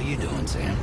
you doing, Sam?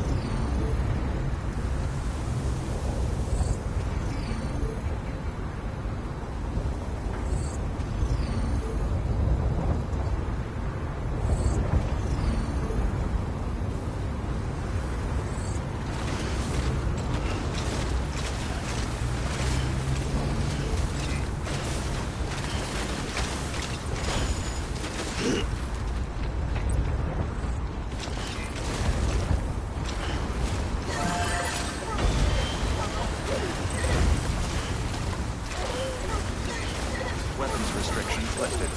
Weapons restrictions lifted.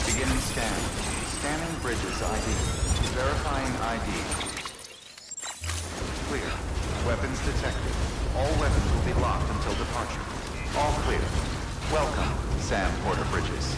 Beginning scan. Scanning bridges ID. Verifying ID. Clear. Weapons detected. All weapons will be locked until departure. All clear. Welcome, Sam Porter Bridges.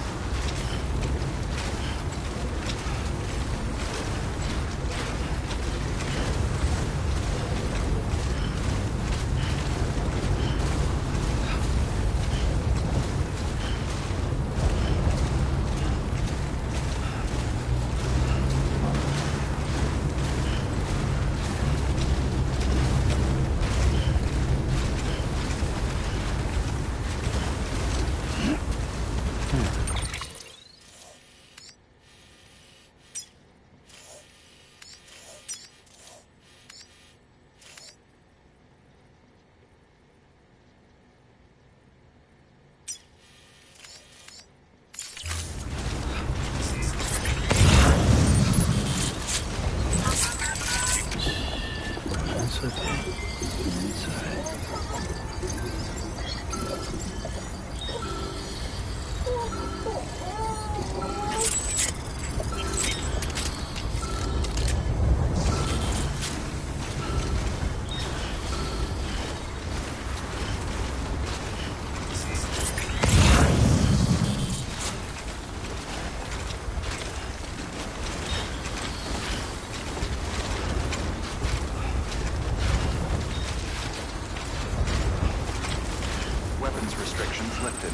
Weapons restrictions lifted.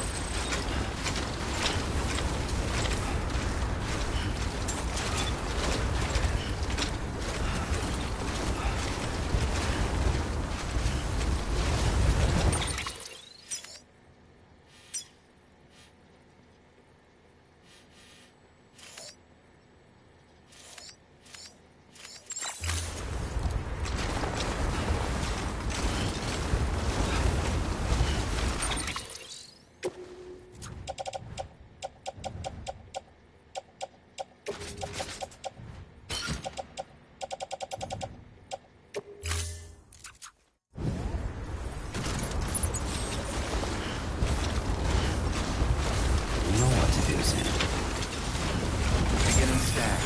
Beginning scan.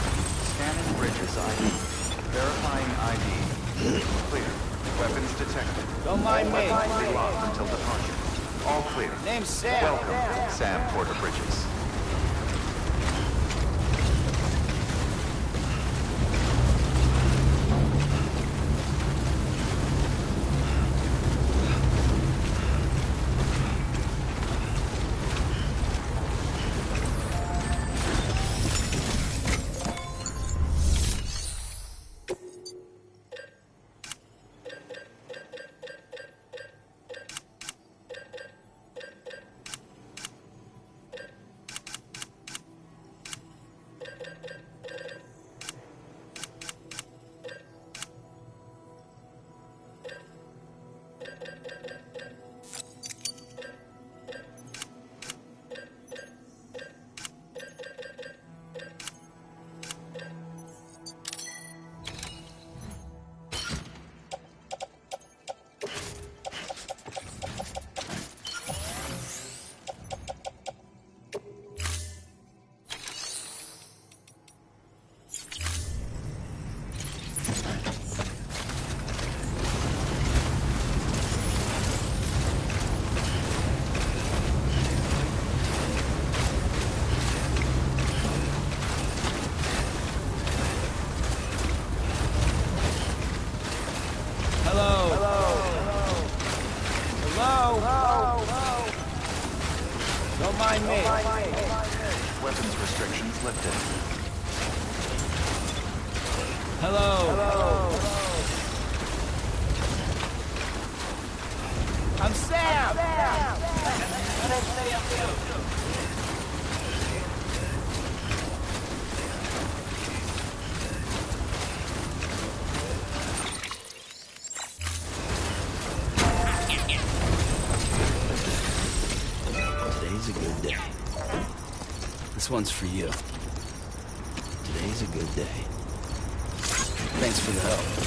Scanning bridges ID. Verifying ID. Clear. Weapons detected. Don't mind me. Weapons will be locked until departure. All clear. Name's Sam. Welcome, Sam Porter Bridges. lifted. Hello. Hello. I'm Sam. Today's a good day. This one's for you. Today's a good day. Thanks for the help.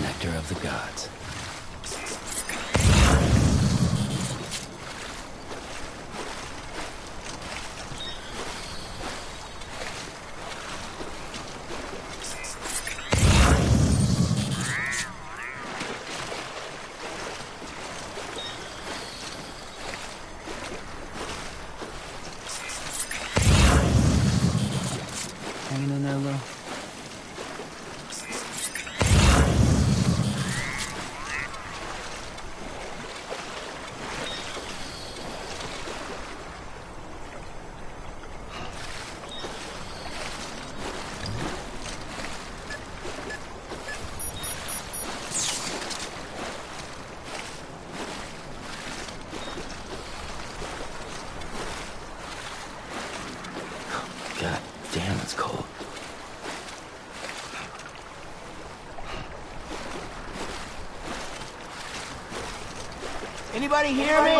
Nectar of the gods. Hanging in there, Lou? God damn, it's cold. Anybody hear me?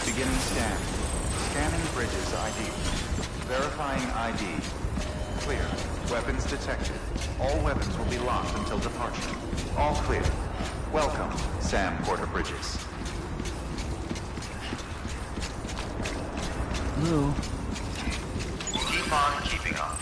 Beginning scan. Scanning bridges ID. Verifying ID. Clear. Weapons detected. All weapons will be locked until departure. All clear. Welcome, Sam Porter Bridges. Lou? Keep on keeping on.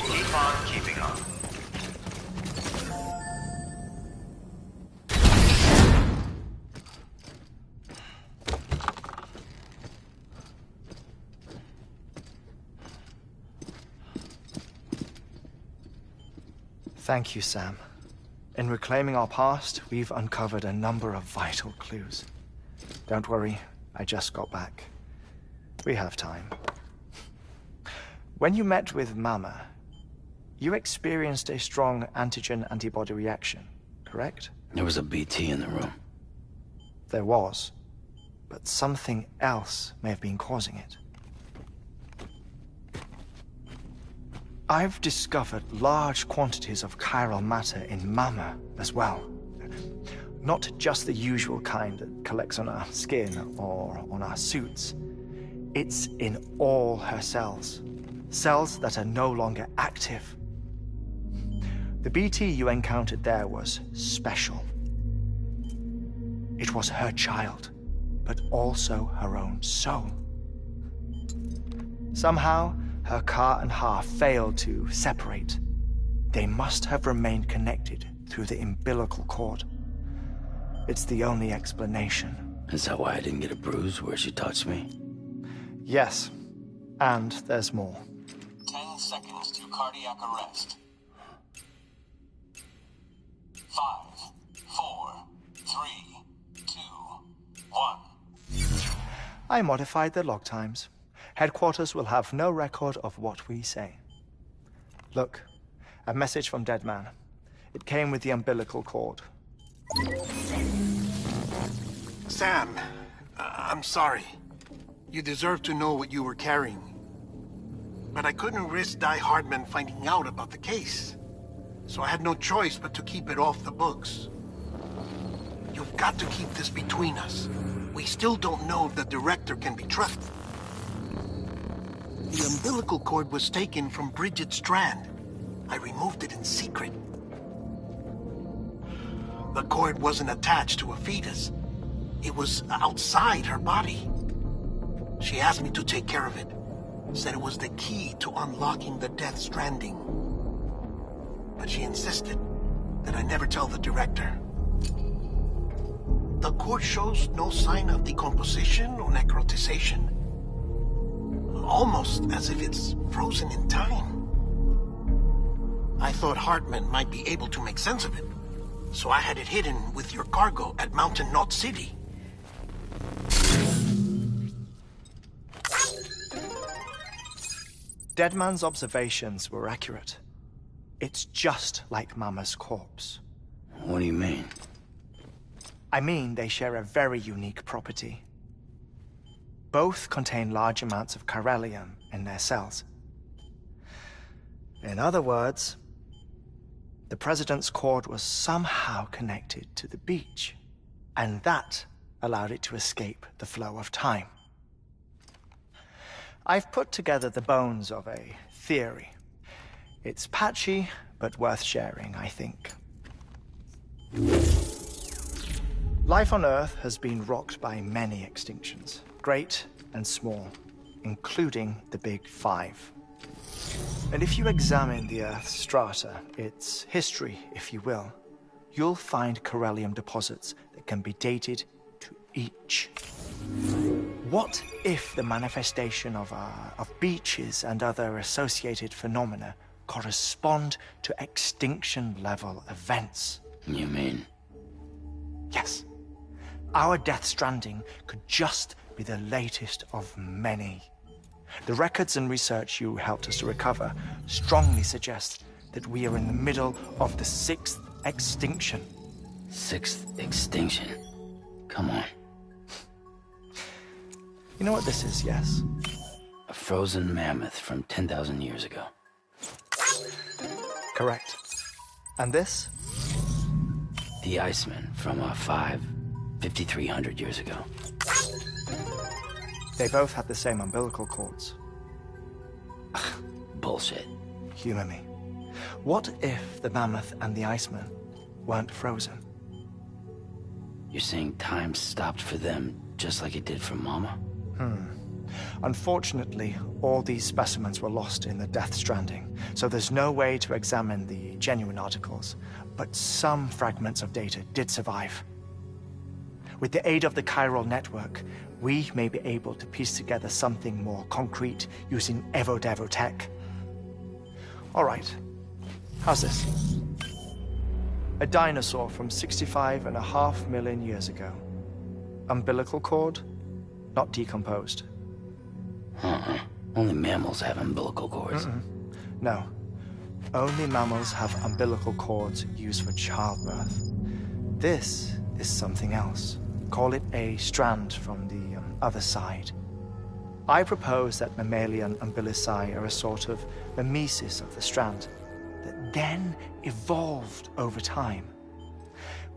Keep on keeping on. Thank you, Sam. In reclaiming our past, we've uncovered a number of vital clues. Don't worry, I just got back. We have time. When you met with Mama, you experienced a strong antigen-antibody reaction, correct? There was a BT in the room. There was, but something else may have been causing it. I've discovered large quantities of chiral matter in Mama as well. Not just the usual kind that collects on our skin or on our suits. It's in all her cells. Cells that are no longer active. The BT you encountered there was special. It was her child, but also her own soul. Somehow, her car and half failed to separate. They must have remained connected through the umbilical cord. It's the only explanation. Is that why I didn't get a bruise where she touched me? Yes, and there's more. 10 seconds to cardiac arrest. 5, 4, 3, 2, 1. I modified the log times. Headquarters will have no record of what we say. Look, a message from Deadman. It came with the umbilical cord. Sam, I'm sorry. You deserve to know what you were carrying. But I couldn't risk Die Hardman finding out about the case. So I had no choice but to keep it off the books. You've got to keep this between us. We still don't know if the director can be trusted. The umbilical cord was taken from Bridget Strand. I removed it in secret. The cord wasn't attached to a fetus. It was outside her body. She asked me to take care of it. Said it was the key to unlocking the Death Stranding. But she insisted that I never tell the director. The cord shows no sign of decomposition or necrotization. Almost as if it's frozen in time. I thought Hartman might be able to make sense of it, so I had it hidden with your cargo at Mountain Knot City. Deadman's observations were accurate. It's just like Mama's corpse. What do you mean? I mean, they share a very unique property. Both contain large amounts of chiralium in their cells. In other words, the President's cord was somehow connected to the beach, and that allowed it to escape the flow of time. I've put together the bones of a theory. It's patchy, but worth sharing, I think. Life on Earth has been rocked by many extinctions, great and small, including the Big Five. And if you examine the Earth's strata, its history, if you will, you'll find chiralium deposits that can be dated to each. What if the manifestation of beaches and other associated phenomena correspond to extinction-level events? You mean? Yes. Our Death Stranding could just be the latest of many. The records and research you helped us to recover strongly suggest that we are in the middle of the 6th extinction. 6th extinction? Come on. You know what this is, yes? A frozen mammoth from 10,000 years ago. Correct. And this? The Iceman from 5,300 years ago. They both had the same umbilical cords. Bullshit. Humor me. What if the mammoth and the Iceman weren't frozen? You're saying time stopped for them just like it did for Mama? Unfortunately, all these specimens were lost in the Death Stranding, so there's no way to examine the genuine articles, but some fragments of data did survive. With the aid of the chiral network, we may be able to piece together something more concrete using Evo-Devo tech. All right, how's this? A dinosaur from 65.5 million years ago. Umbilical cord, not decomposed. Only mammals have umbilical cords. No. Only mammals have umbilical cords used for childbirth. This is something else. Call it a strand from the other side. I propose that mammalian umbilici are a sort of mimesis of the strand that then evolved over time.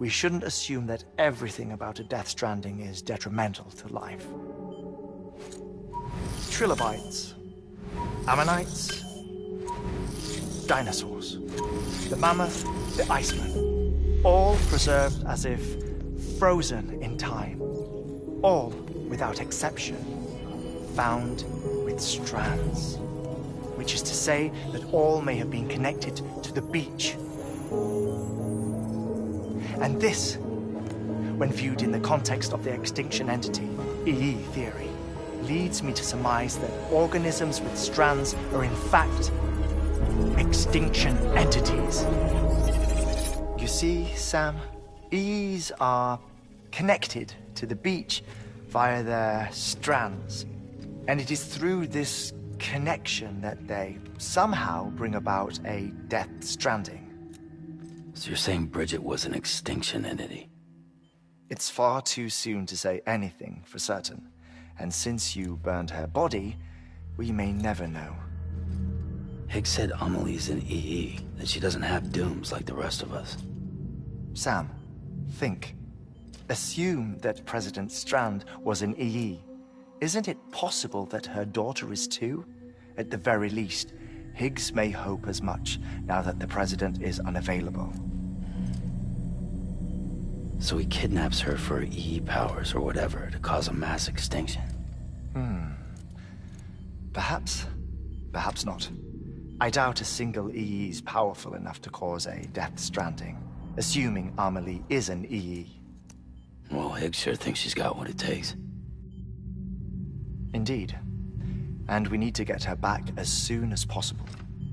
We shouldn't assume that everything about a Death Stranding is detrimental to life. Trilobites, ammonites, dinosaurs, the mammoth, the Iceman, all preserved as if frozen in time, all, without exception, found with strands, which is to say that all may have been connected to the beach. And this, when viewed in the context of the extinction entity, EE theory, leads me to surmise that organisms with strands are in fact extinction entities. You see, Sam, EEs are connected to the beach via their strands. And it is through this connection that they somehow bring about a Death Stranding. So you're saying Bridget was an extinction entity? It's far too soon to say anything for certain. And since you burned her body, we may never know. Higgs said Amelie's an EE, that she doesn't have dooms like the rest of us. Sam, think. Assume that President Strand was an EE. Isn't it possible that her daughter is too? At the very least, Higgs may hope as much now that the president is unavailable. So he kidnaps her for EE powers or whatever to cause a mass extinction. Perhaps. Perhaps not. I doubt a single EE is powerful enough to cause a death stranding, assuming Amelie is an EE. Well, Higgs sure thinks she's got what it takes. Indeed. And we need to get her back as soon as possible.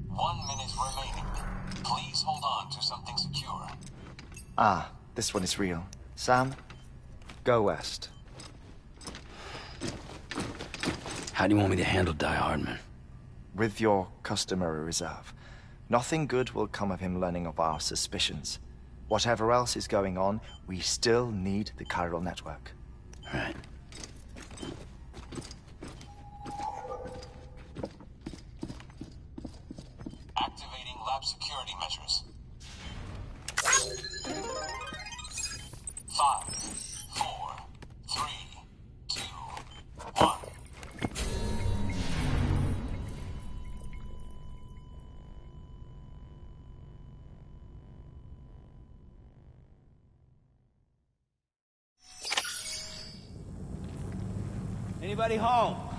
1 minute remaining. Please hold on to something secure. Ah, this one is real. Sam, go west. How do you want me to handle Die Hardman? With your customary reserve. Nothing good will come of him learning of our suspicions. Whatever else is going on, we still need the chiral network. Right. Activating lab security measures. 5, 4, 3, 2, 1. Anybody home?